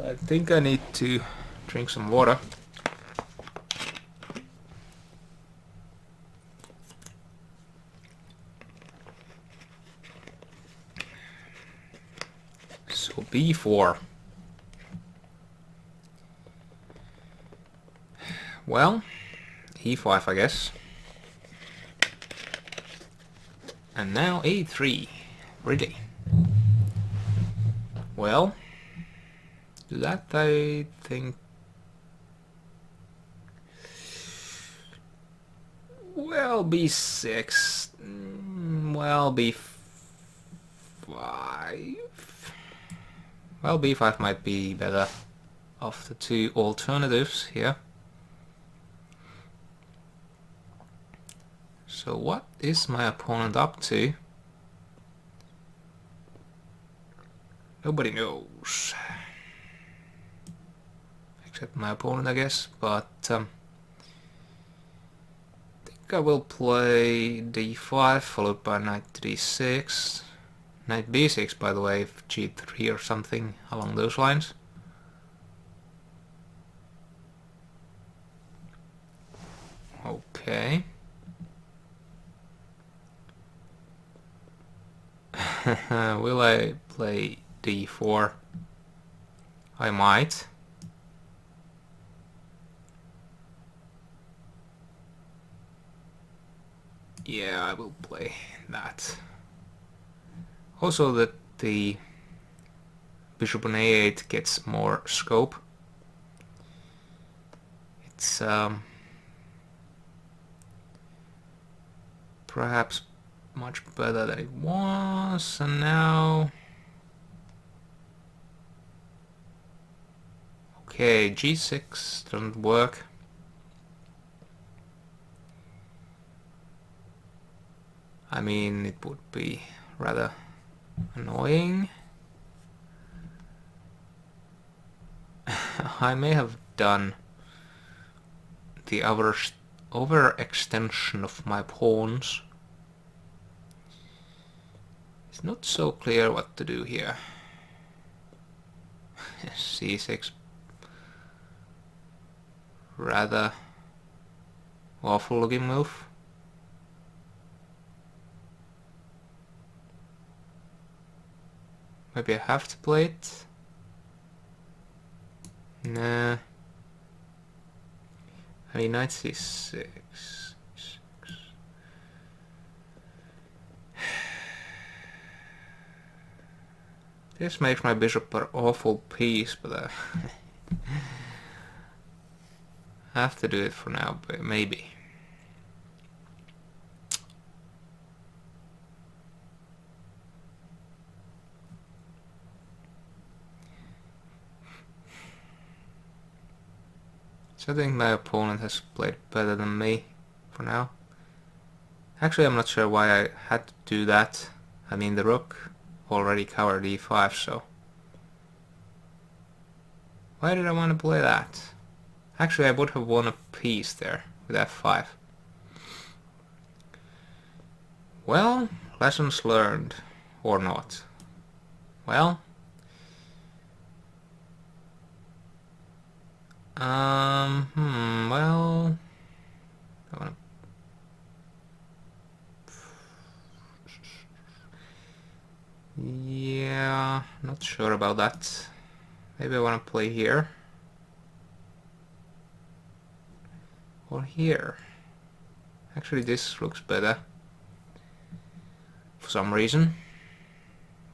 I think I need to drink some water. So b4. Well, e5 I guess. And now a3. Really? Well, that I think... Well, b6. Well, b5. Well, b5 might be better of the two alternatives here. So what is my opponent up to? Nobody knows. Except my opponent, I guess. But I think I will play d5 followed by knight to d6. Knight b6, by the way, g3 or something along those lines. Okay. Will I play d4? I might. Yeah, I will play that. Also that the bishop on a8 gets more scope. It's perhaps much better than it was, and now... Okay, g6 doesn't work. I mean, it would be rather annoying. I may have done the overextension of my pawns. It's not so clear what to do here. c6. Rather awful looking move. Maybe I have to play it. Nah. I mean, knight c6. This makes my bishop an awful piece, but I have to do it for now, but maybe. So I think my opponent has played better than me for now. Actually, I'm not sure why I had to do that. I mean, the rook already covered e5, so... Why did I want to play that? Actually, I would have won a piece there with f5. Well, lessons learned. Or not. Well... well... I wanna... Yeah, not sure about that. Maybe I want to play here. Or here. Actually, this looks better. For some reason.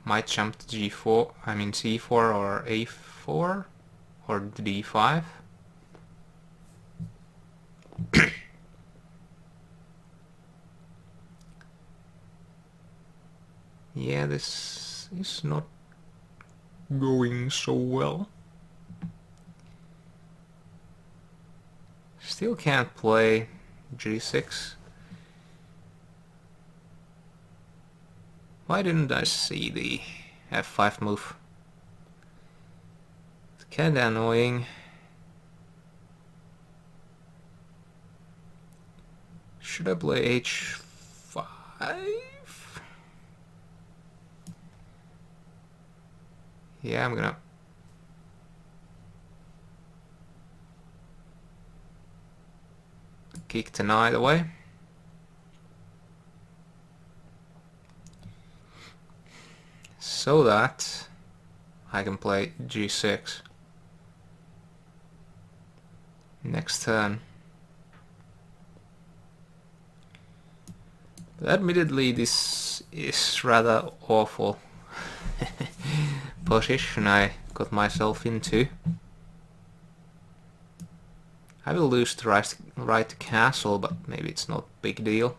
Might jump to g4, I mean c4 or a4. Or d5. Yeah, this is not going so well. Still can't play g6. Why didn't I see the f5 move? It's kinda annoying. Should I play h5? Yeah, I'm gonna kick the knight away. So that I can play g6 next turn. But admittedly, this is rather awful position I got myself into. I will lose the right to castle, but maybe it's not a big deal.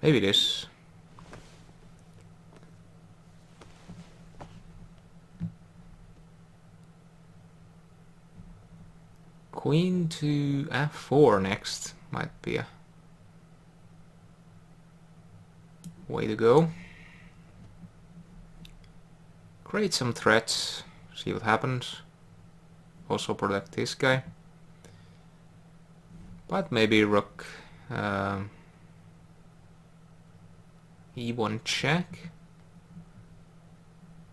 Maybe it is. Queen to f4 next might be a way to go. Create some threats, see what happens. Also protect this guy. But maybe rook e1 check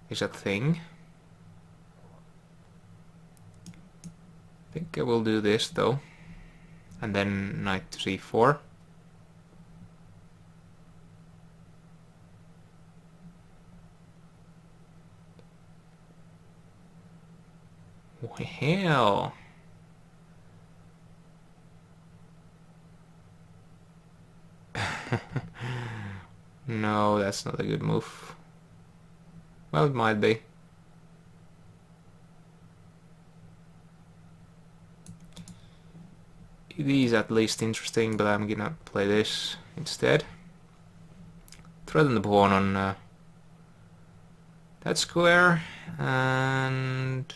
is a thing. I think I will do this though. And then knight to c4. Hell. No, that's not a good move. Well, it might be. It is at least interesting, but I'm gonna play this instead. Threaten the pawn on that square, and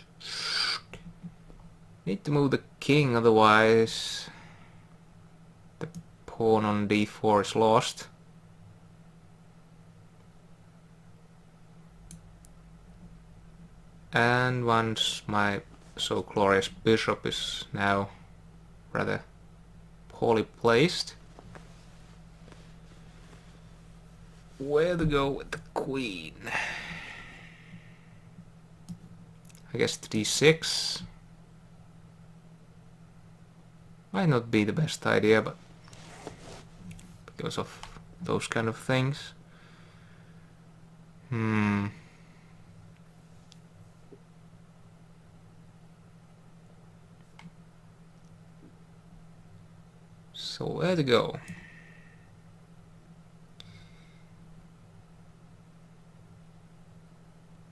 need to move the king, otherwise the pawn on d4 is lost. And once my so glorious bishop is now rather poorly placed, where to go with the queen? I guess to d6 might not be the best idea, but because of those kind of things. So where to go?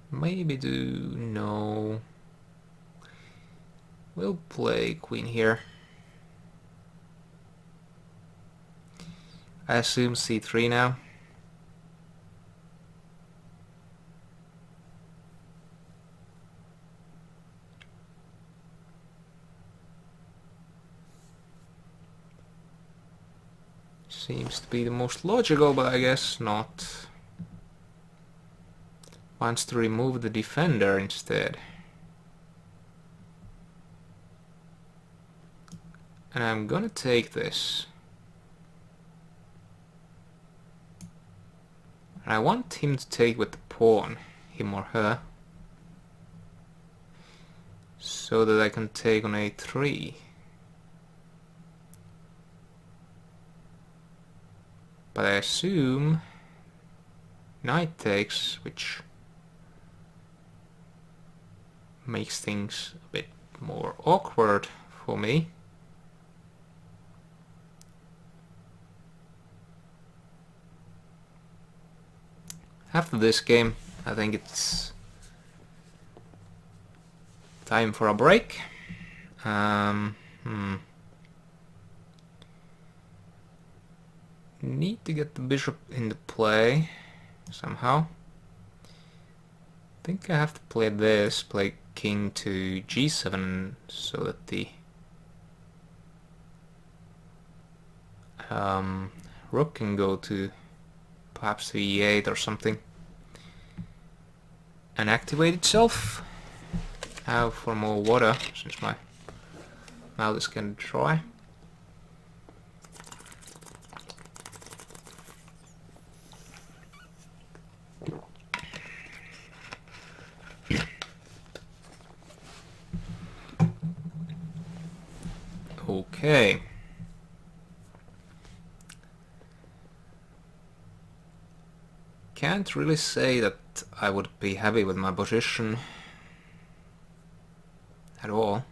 Maybe no. We'll play queen here. I assume c3 now. Seems to be the most logical, but I guess not. Wants to remove the defender instead. And I'm gonna take this. And I want him to take with the pawn, him or her, so that I can take on a3. But I assume knight takes, which makes things a bit more awkward for me. After this game, I think it's time for a break. Need to get the bishop into play somehow. I think I have to play this, play king to g7, so that the rook can go to perhaps to e8 or something and activate itself. Now for more water, since my mouth is getting dry. Okay. Can't really say that I would be happy with my position at all.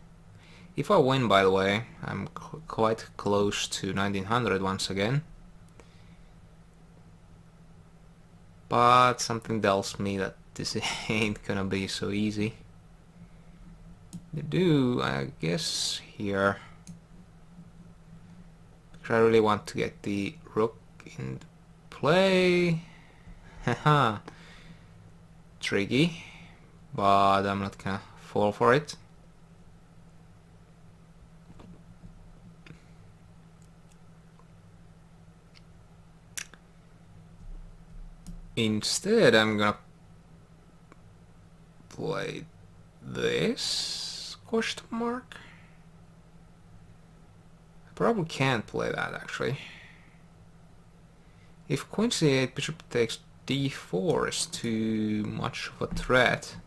If I win, by the way, I'm quite close to 1900 once again. But something tells me that this ain't gonna be so easy. They do, I guess, here. Because I really want to get the rook in play. Haha. Tricky. But I'm not gonna fall for it. Instead, I'm gonna play this question mark. I probably can't play that actually. If queen c8 bishop takes d4 is too much of a threat.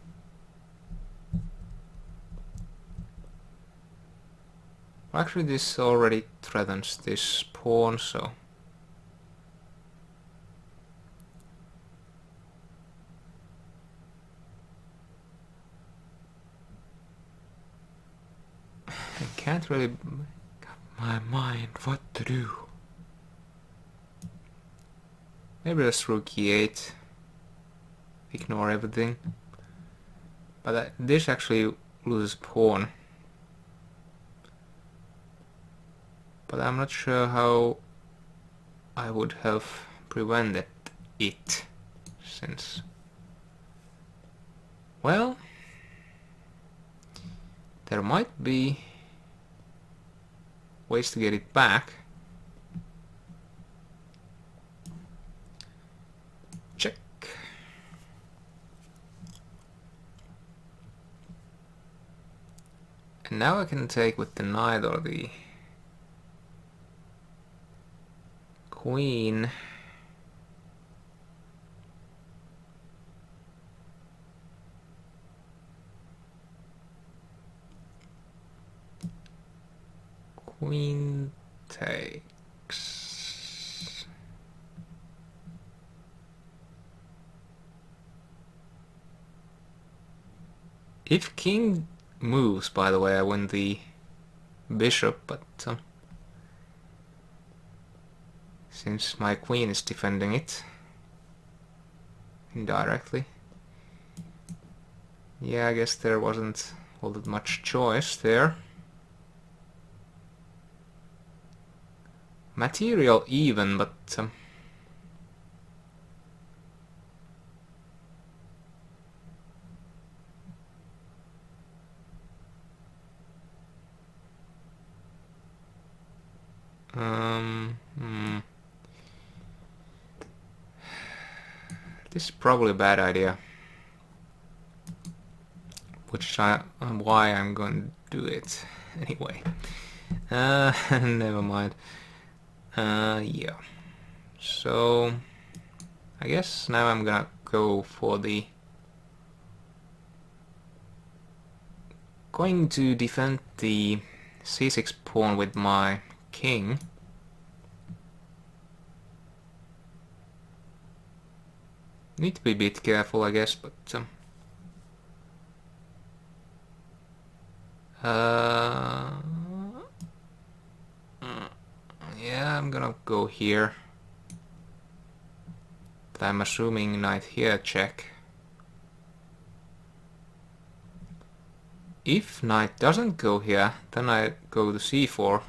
Actually, this already threatens this pawn, so I can't really make up my mind what to do. Maybe just rook e8, ignore everything. But this actually loses pawn. But I'm not sure how I would have prevented it, since, well, there might be ways to get it back. Check. And now I can take with the knight or the queen. Queen takes. If king moves, by the way, I win the bishop, but since my queen is defending it indirectly, yeah, I guess there wasn't all that much choice there. Material even, but this is probably a bad idea, which why I'm going to do it anyway. Never mind. Yeah. So I guess now I'm gonna go for the going to defend the c6 pawn with my king. Need to be a bit careful, I guess, but yeah, I'm gonna go here. But I'm assuming knight here check. If knight doesn't go here, then I go to c4.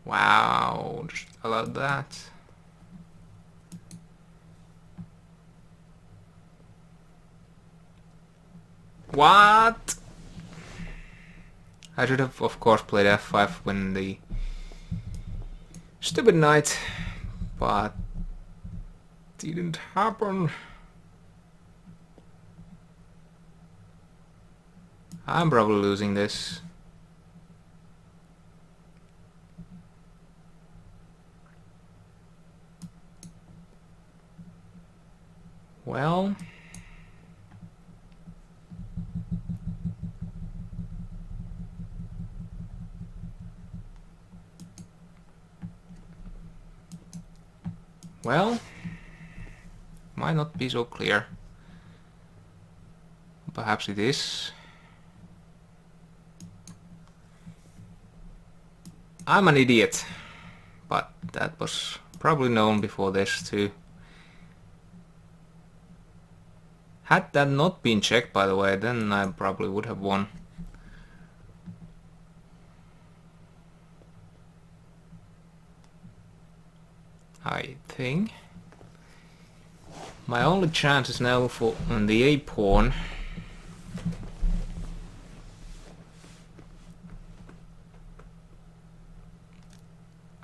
Wow, just allowed that. What? I should have, of course, played f5 when the stupid knight, but didn't happen. I'm probably losing this. Well, Well, might not be so clear. Perhaps it is. I'm an idiot, but that was probably known before this too. Had that not been checked, by the way, then I probably would have won. I think. My only chance is now for the A pawn.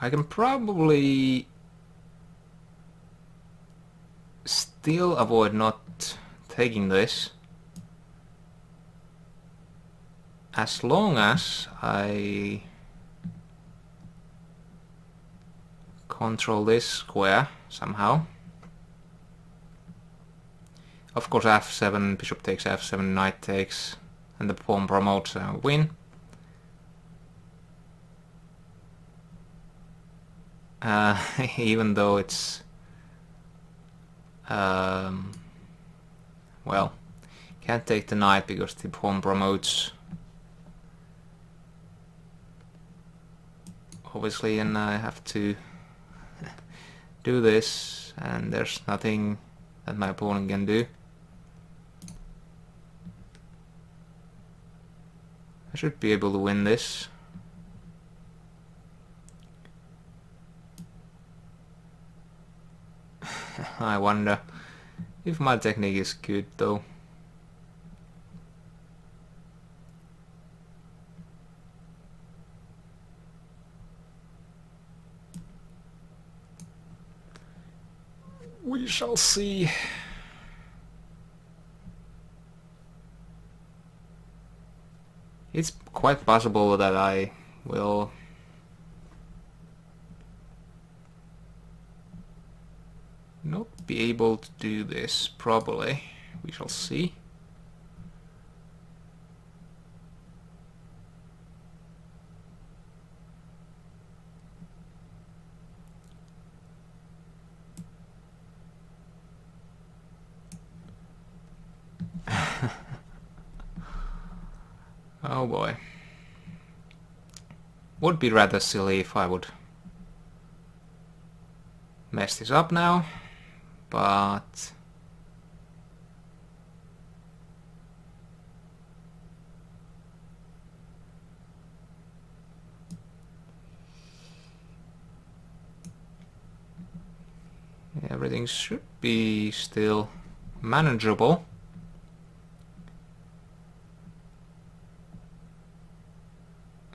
I can probably still avoid not taking this, as long as I control this square somehow. Of course f7, bishop takes f7, knight takes, and the pawn promotes and win. Even though it's well, can't take the knight because the pawn promotes, obviously, and I have to do this, and there's nothing that my opponent can do. I should be able to win this. I wonder if my technique is good though. We shall see. It's quite possible that I will not be able to do this properly. We shall see. Oh boy. Would be rather silly if I would mess this up now, but everything should be still manageable.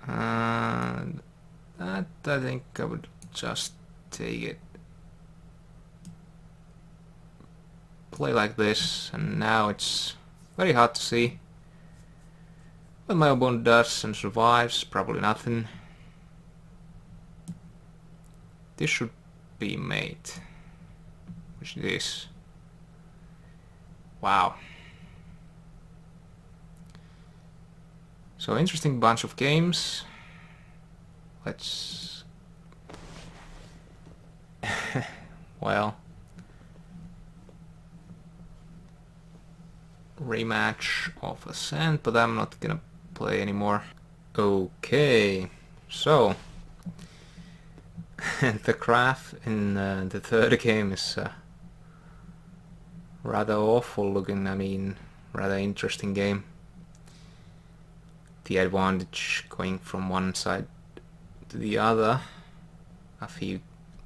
And that, I think I would just take it, play like this, and now it's very hard to see what my opponent does and survives. Probably nothing. This should be mate, which it is. Wow. So interesting bunch of games. Let's well, rematch of Ascent, but I'm not gonna play anymore. Okay, so the graph in the third game is rather awful looking. I mean, rather interesting game. The advantage going from one side to the other a few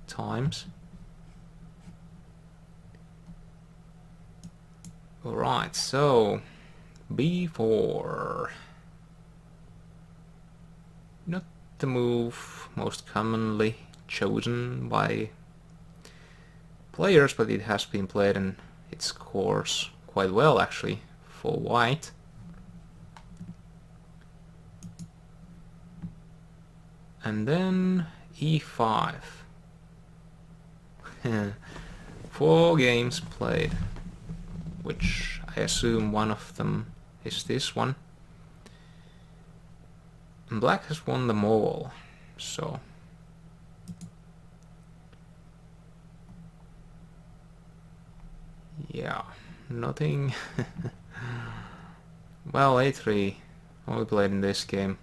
times. Alright, so b4. Not the move most commonly chosen by players, but it has been played and it scores quite well actually for white. And then e5. 4 games played, which I assume one of them is this one. And black has won them all, so Yeah, nothing. Well, A3 only played in this game.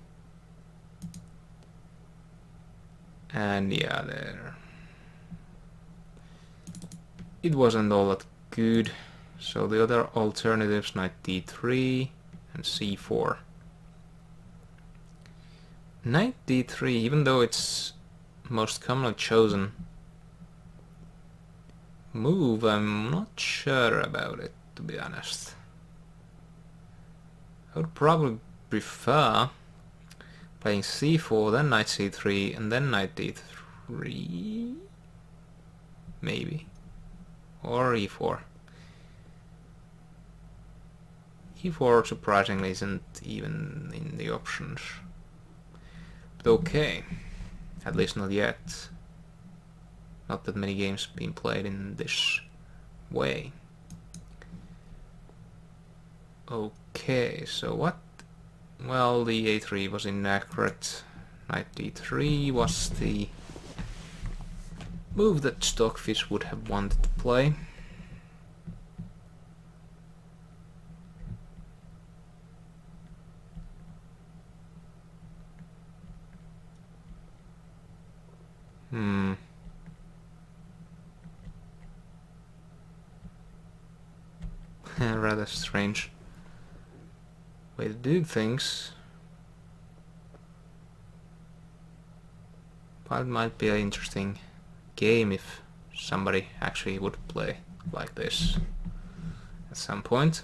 And yeah, there. It wasn't all that good. So the other alternatives, knight d3 and c4. Knight d3, even though it's most commonly chosen move, I'm not sure about it, to be honest. I would probably prefer playing c4, then knight c3, and then knight d3, maybe, or e4. e4 surprisingly isn't even in the options. But okay, at least not yet. Not that many games being played in this way. Okay, so what? Well, the a3 was inaccurate. Knight d3 was the move that Stockfish would have wanted to play. Rather strange way to do things. But it might be an interesting game if somebody actually would play like this at some point.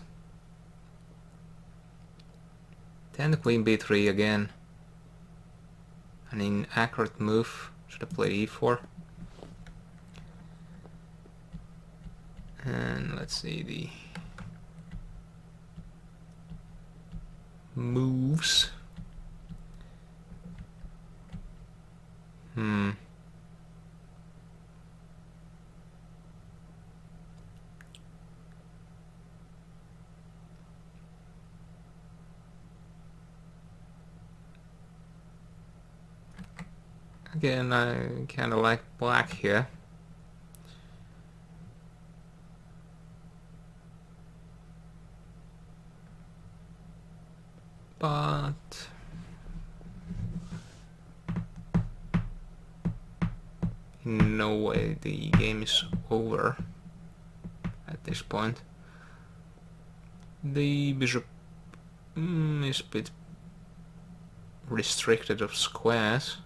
Then the queen b3 again. An inaccurate move. Should have played e4. And let's see the moves. Again, I kinda like black here. But in no way the game is over at this point. The bishop is a bit restricted of squares.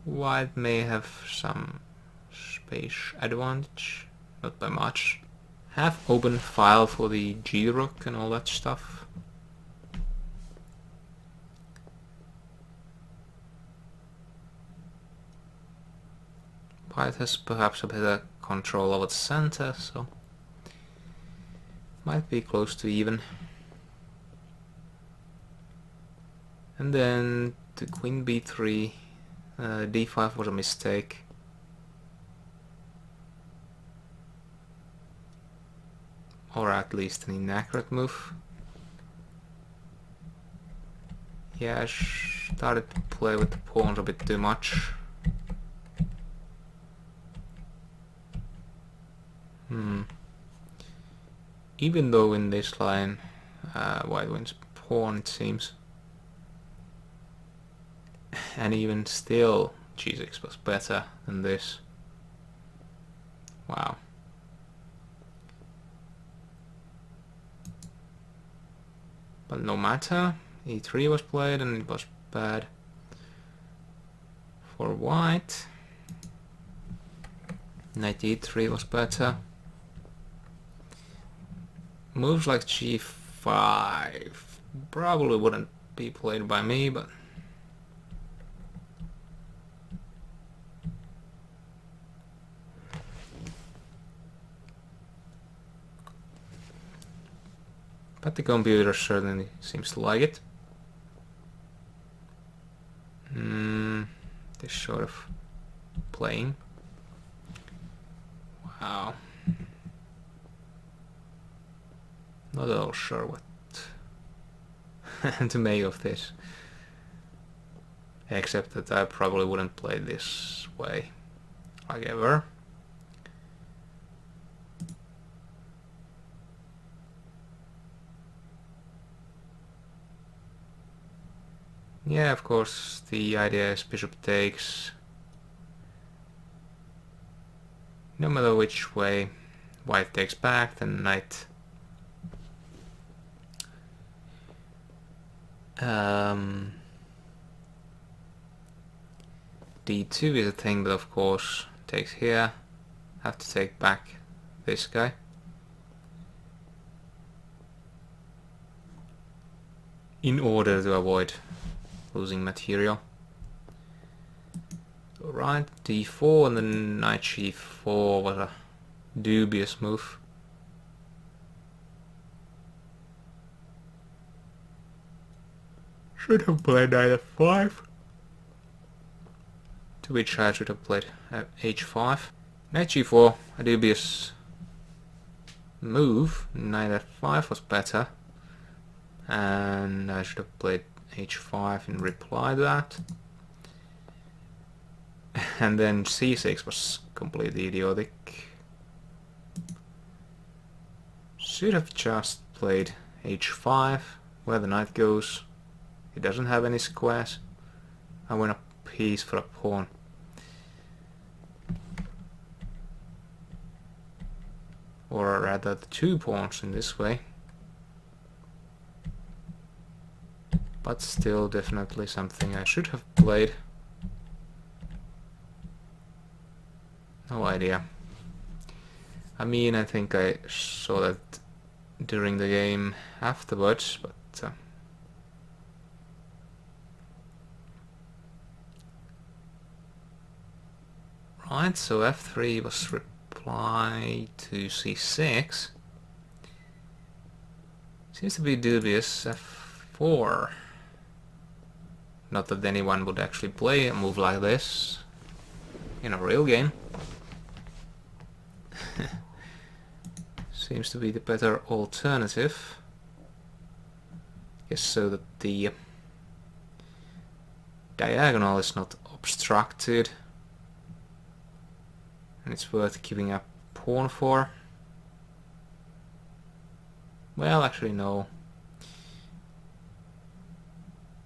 White may have some space advantage, not by much. Have open file for the g-rook and all that stuff. White has perhaps a better control over the center, so might be close to even. And then to queen b3, d5 was a mistake. Or at least an inaccurate move. Yeah, I started to play with the pawns a bit too much. Even though in this line white wins pawn, it seems. And even still g6 was better than this. Wow. But no matter, e3 was played and it was bad for white. Knight e3 was better. Moves like g5 probably wouldn't be played by me, but the computer certainly seems to like it. This sort of playing. Wow. Not at all sure what to make of this. Except that I probably wouldn't play this way, like ever. Yeah, of course, the idea is bishop takes. No matter which way white takes back, then knight d2 is a thing, but of course takes here. Have to take back this guy. In order to avoid losing material. Right, d4 and then knight g4 was a dubious move. Should have played knight f5. To which I should have played h5. Knight g4, a dubious move. Knight f5 was better. And I should have played h5 in reply to that. And then c6 was completely idiotic. Should have just played h5, where the knight goes. It doesn't have any squares. I win a piece for a pawn. Or rather the 2 pawns in this way. But still definitely something I should have played. No idea. I mean, I think I saw that during the game afterwards, but right, so f3 was reply to c6. Seems to be dubious. f4. Not that anyone would actually play a move like this in a real game. Seems to be the better alternative. Guess so that the diagonal is not obstructed. And it's worth giving up pawn for. Well, actually no.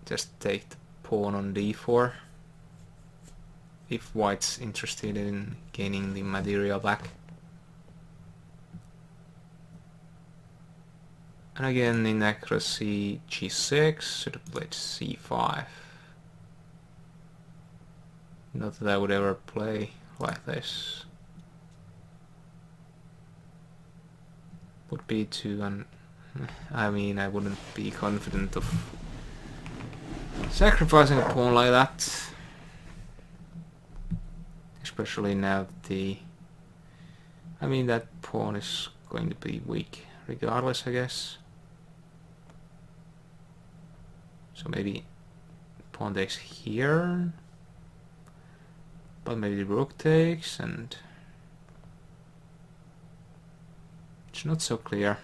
Just take the pawn on d4. If white's interested in gaining the material back. And again, inaccuracy g6, should have played c5. Not that I would ever play like this. Would be too I mean, I wouldn't be confident of sacrificing a pawn like that. Especially now that I mean, that pawn is going to be weak regardless, I guess. So maybe pawn takes here, but maybe the rook takes, and it's not so clear.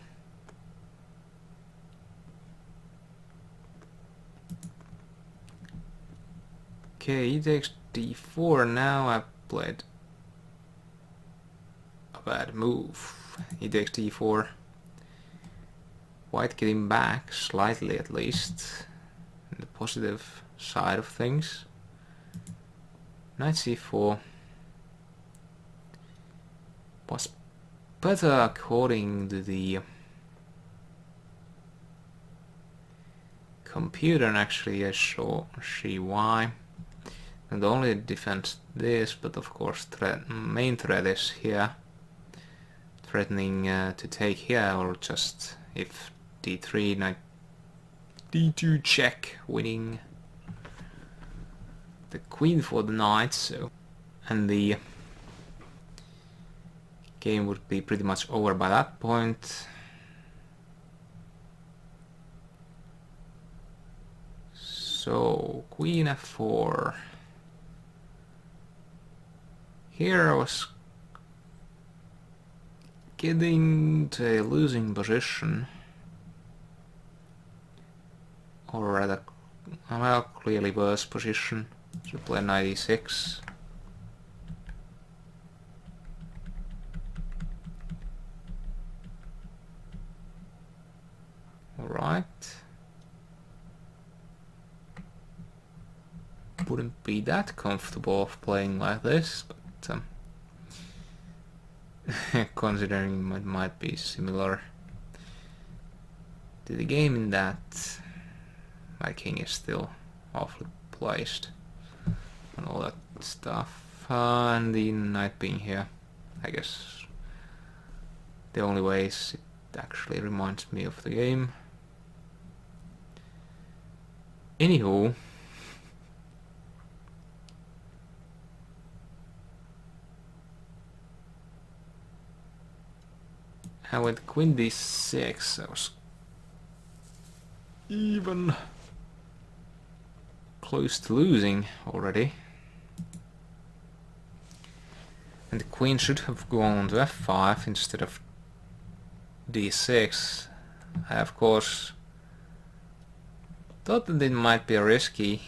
Okay, he takes d4. Now I played a bad move. He takes d4. White getting back slightly, at least, in the positive side of things. Knight c4 was better according to the computer, and actually I see why. And only defends this, but of course main threat is here, threatening to take here, or just if d3, knight d2 check, winning the queen for the knight. So, and the game would be pretty much over by that point. So queen f4. Here I was getting to a losing position, or rather, well, clearly worse position. So play knight e6. Alright. wouldn't be that comfortable of playing like this, but considering it might be similar to the game in that my king is still awfully placed and all that stuff, and the knight being here, I guess the only way is it actually reminds me of the game. Anywho, and with queen d6 I was even close to losing already. And the queen should have gone to f5 instead of d6. I of course thought that it might be risky,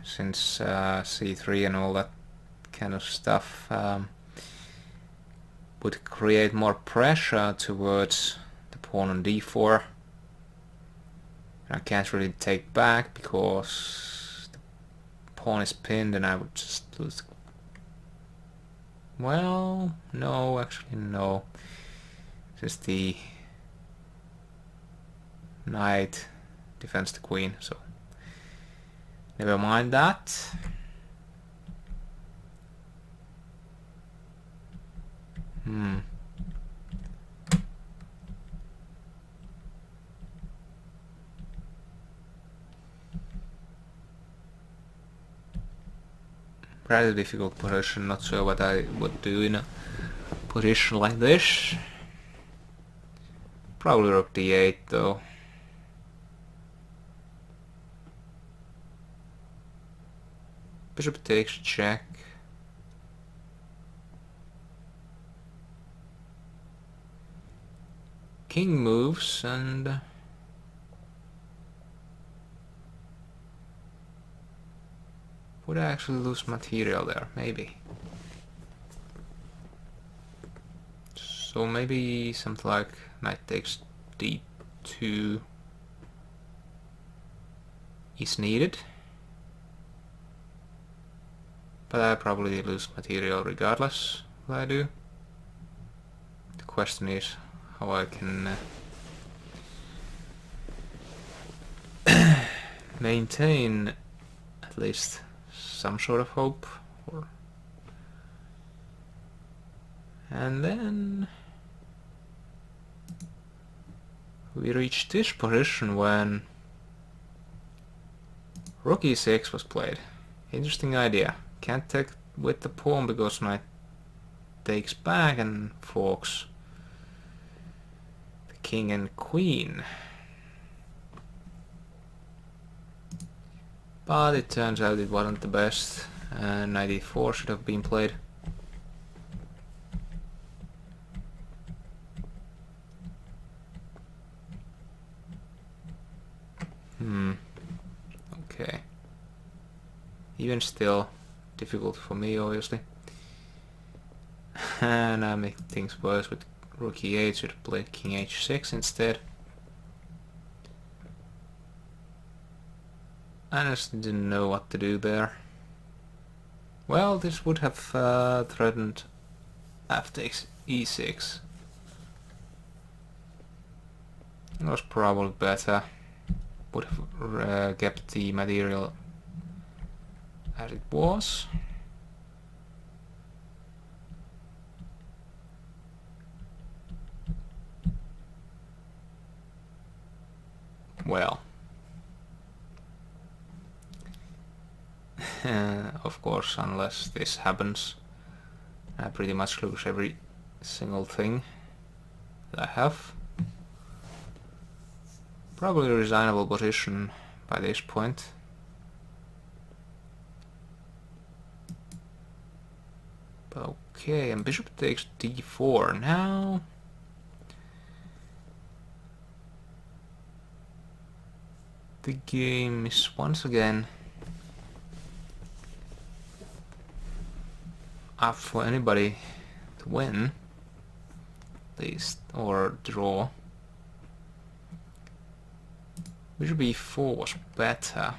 since c3 and all that kind of stuff would create more pressure towards the pawn on d4. I can't really take back because the pawn is pinned and I would just lose. Well, no, actually no. Just the knight defends the queen, so never mind that. Rather difficult position, not sure what I would do in a position like this. Probably rook d8 though. Bishop takes check. King moves and would I actually lose material there? Maybe. So maybe something like knight takes d2 is needed. But I probably lose material regardless what I do. The question is how I can maintain at least some sort of hope. And then we reached this position when rook e6 was played. Interesting idea. Can't take with the pawn because knight takes back and forks the king and queen. But it turns out it wasn't the best, and knight e4 should have been played. Okay. Even still, difficult for me obviously. And I make things worse with rook e8, should have played king h6 instead. I just didn't know what to do there. Well, this would have threatened f takes e6. It was probably better. Would have kept the material as it was. Well, of course, unless this happens, I pretty much lose every single thing that I have. Probably a resignable position by this point. But okay, and bishop takes d4 now. The game is once again up for anybody to win, at least, or draw. Bishop e4 was better.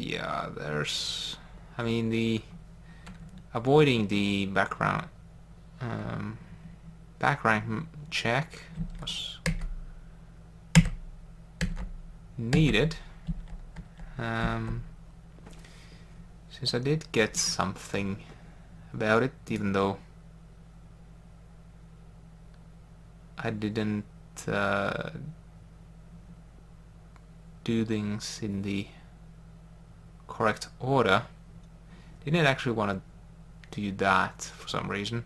yeah, there's... I mean, the... avoiding the background... background check was needed. Since I did get something about it, even though I didn't do things in the correct order. Didn't actually want to do that for some reason,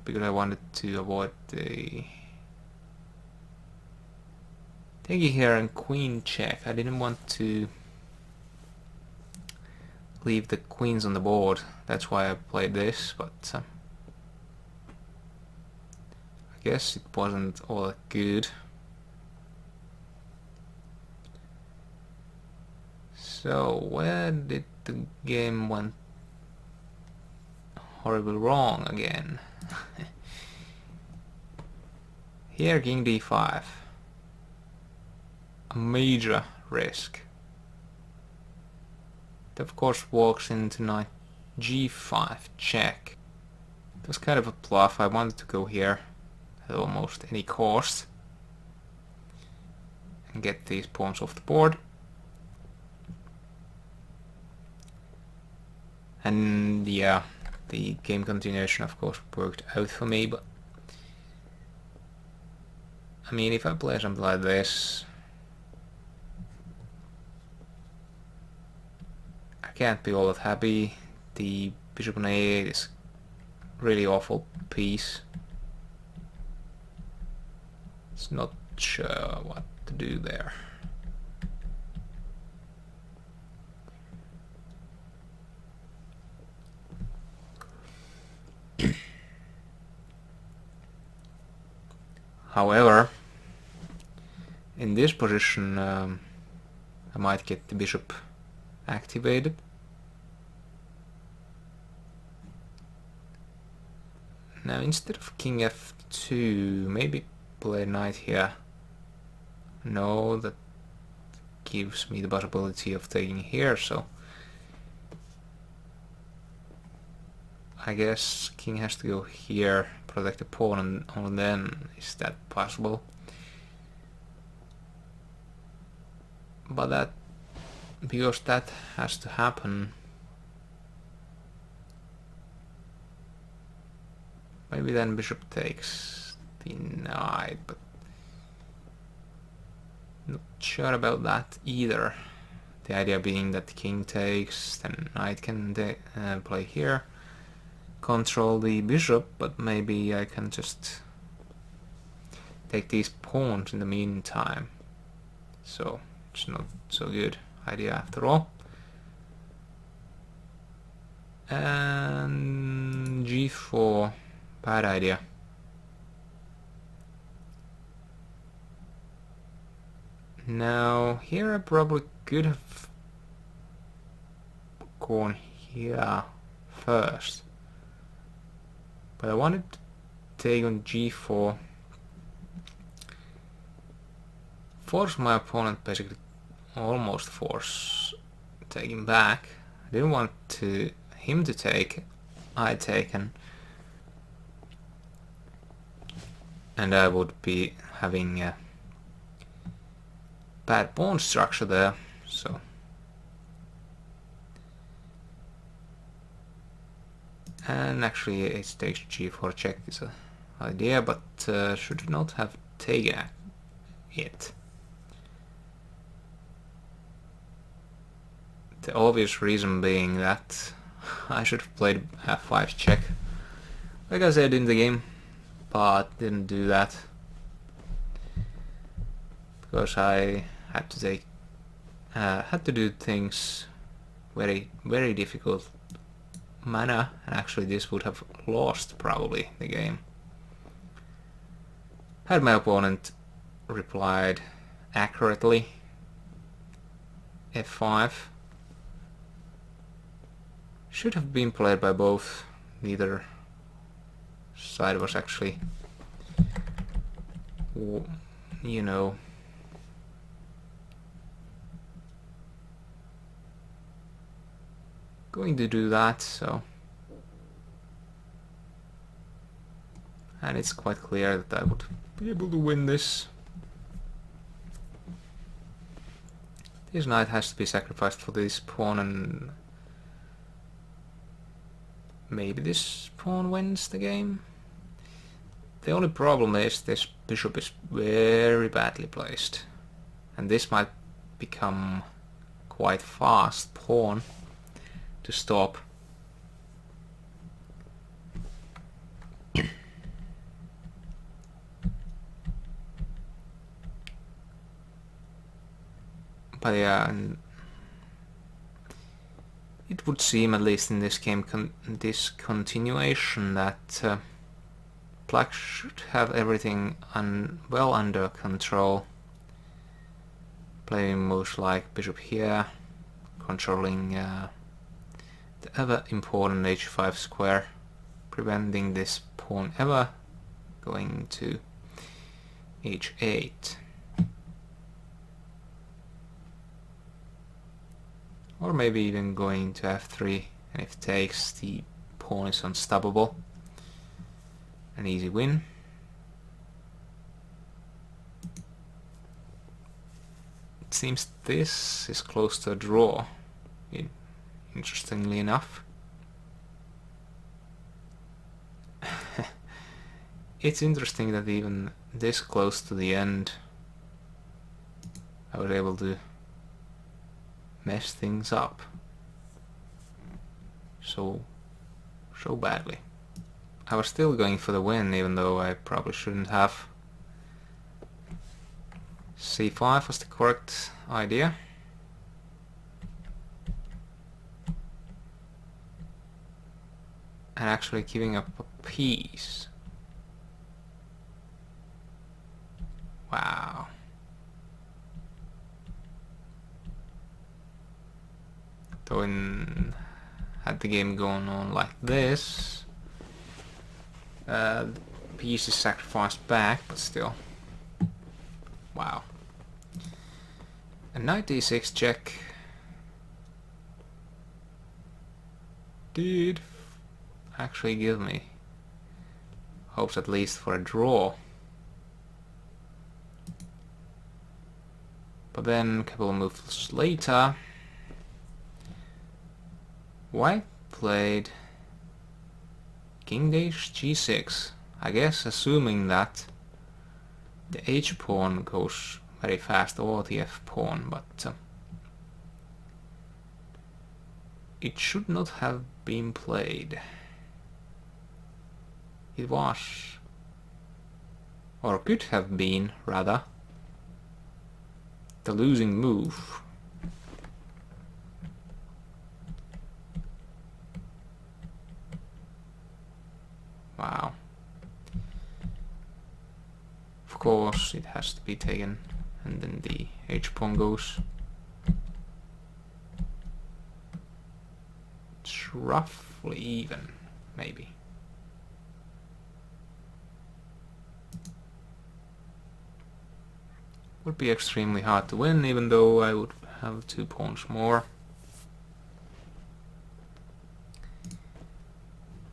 because I wanted to avoid the thingy here and queen check. I didn't want to leave the queens on the board. That's why I played this, but I guess it wasn't all that good. So where did the game went horribly wrong again? Here, king d5. A major risk. It of course walks into knight g5 check. It was kind of a bluff. I wanted to go here at almost any cost and get these pawns off the board. And yeah, the game continuation of course worked out for me, but I mean, if I play something like this, I can't be all that happy. The bishop on a8 is really awful piece. It's not sure what to do there. However, in this position I might get the bishop activated. Now instead of king f2, maybe play knight here. No, that gives me the possibility of taking here, so I guess king has to go here, protect the pawn, and only then is that possible. But that, because that has to happen, maybe then bishop takes the knight, but not sure about that either. The idea being that the king takes, then knight can play here, control the bishop, but maybe I can just take these pawns in the meantime. So it's not so good idea after all. And g4, bad idea. Now here I probably could have gone here first, but I wanted to take on g4, force my opponent, basically almost force taking back. I didn't want him to take, I taken, and I would be having a bad pawn structure there, so and actually it takes g4 check is an idea, but should not have taken it. The obvious reason being that I should have played f5 check, like I said in the game, but didn't do that because I had to take had to do things very difficult manner, and actually this would have lost probably the game had my opponent replied accurately. f5 should have been played by both. Neither side was actually, you know, going to do that, so... And it's quite clear that I would be able to win this. This knight has to be sacrificed for this pawn, and maybe this pawn wins the game. The only problem is this bishop is very badly placed, and this might become quite fast pawn to stop. But yeah, it would seem, at least in this game, this continuation, that Black should have everything well under control. Playing moves like bishop here, controlling the ever important h5 square, preventing this pawn ever going to h8. Or maybe even going to f3, and if it takes, the pawn is unstoppable. An easy win. It seems this is close to a draw, interestingly enough. It's interesting that even this close to the end I was able to mess things up so badly. I was still going for the win, even though I probably shouldn't have. c5 was the correct idea. And actually giving up a piece. Wow. So had the game gone on like this, the piece is sacrificed back, but still. Wow. A knight d6 check did actually give me hopes, at least for a draw. But then a couple of moves later, White played king g6, I guess assuming that the h pawn goes very fast, or the f pawn, but it should not have been played. It was, or could have been, rather, the losing move. Wow. Of course it has to be taken, and then the h pawn goes. It's roughly even, maybe. Would be extremely hard to win, even though I would have 2 pawns more.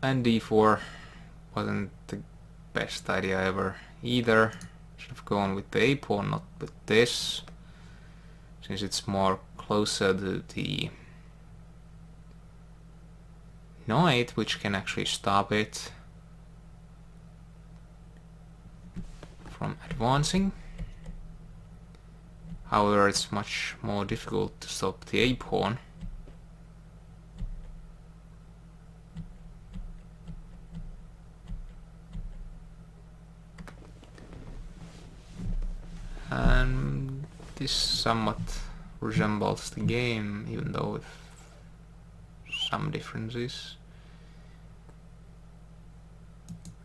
And d4 wasn't the best idea ever either. Should have gone with the a pawn, not with this, since it's more closer to the knight, which can actually stop it from advancing. However, it's much more difficult to stop the a pawn. And this somewhat resembles the game, even though with some differences.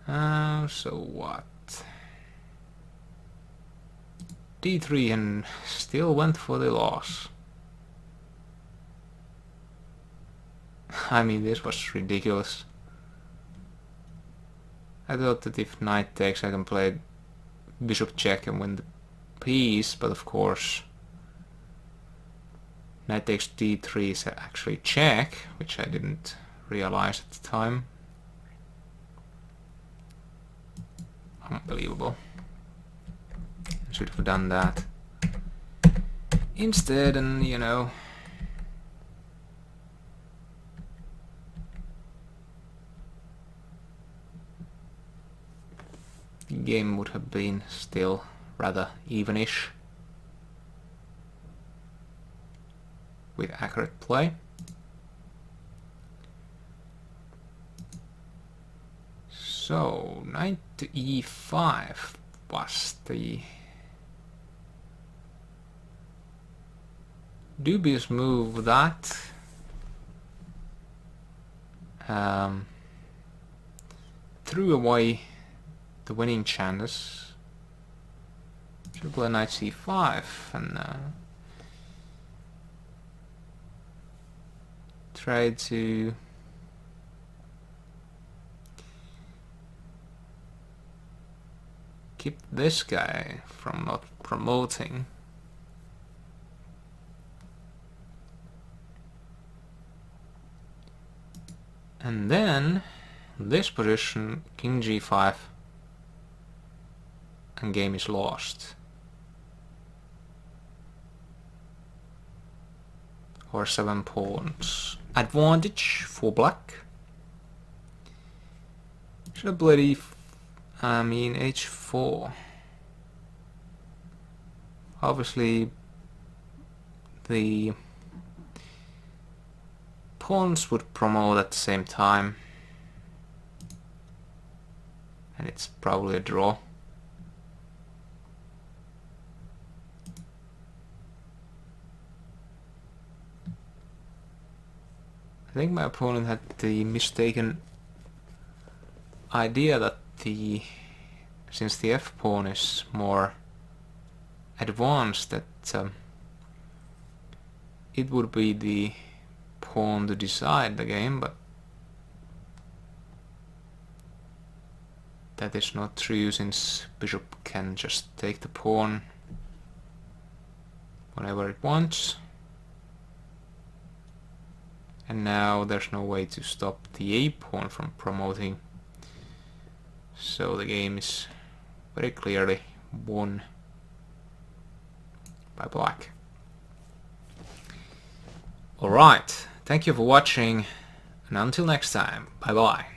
So what? d3, and still went for the loss. I mean, this was ridiculous. I thought that if knight takes, I can play bishop check and win the piece, but of course Knight takes d3 is actually check, which I didn't realize at the time. Unbelievable. Should have done that instead, and you know. The game would have been still rather evenish with accurate play. So knight to e5 was the dubious move that threw away the winning chances. Should play knight c5 and try to keep this guy from not promoting. And then this position, king g5, and game is lost. Or 7 pawns advantage for black. Should have played h4. Obviously the pawns would promote at the same time, and it's probably a draw. I think my opponent had the mistaken idea that since the f pawn is more advanced, that it would be the pawn to decide the game, but that is not true, since bishop can just take the pawn whenever it wants. And now there's no way to stop the a pawn from promoting, so the game is very clearly won by black. Alright, thank you for watching, and until next time, bye bye.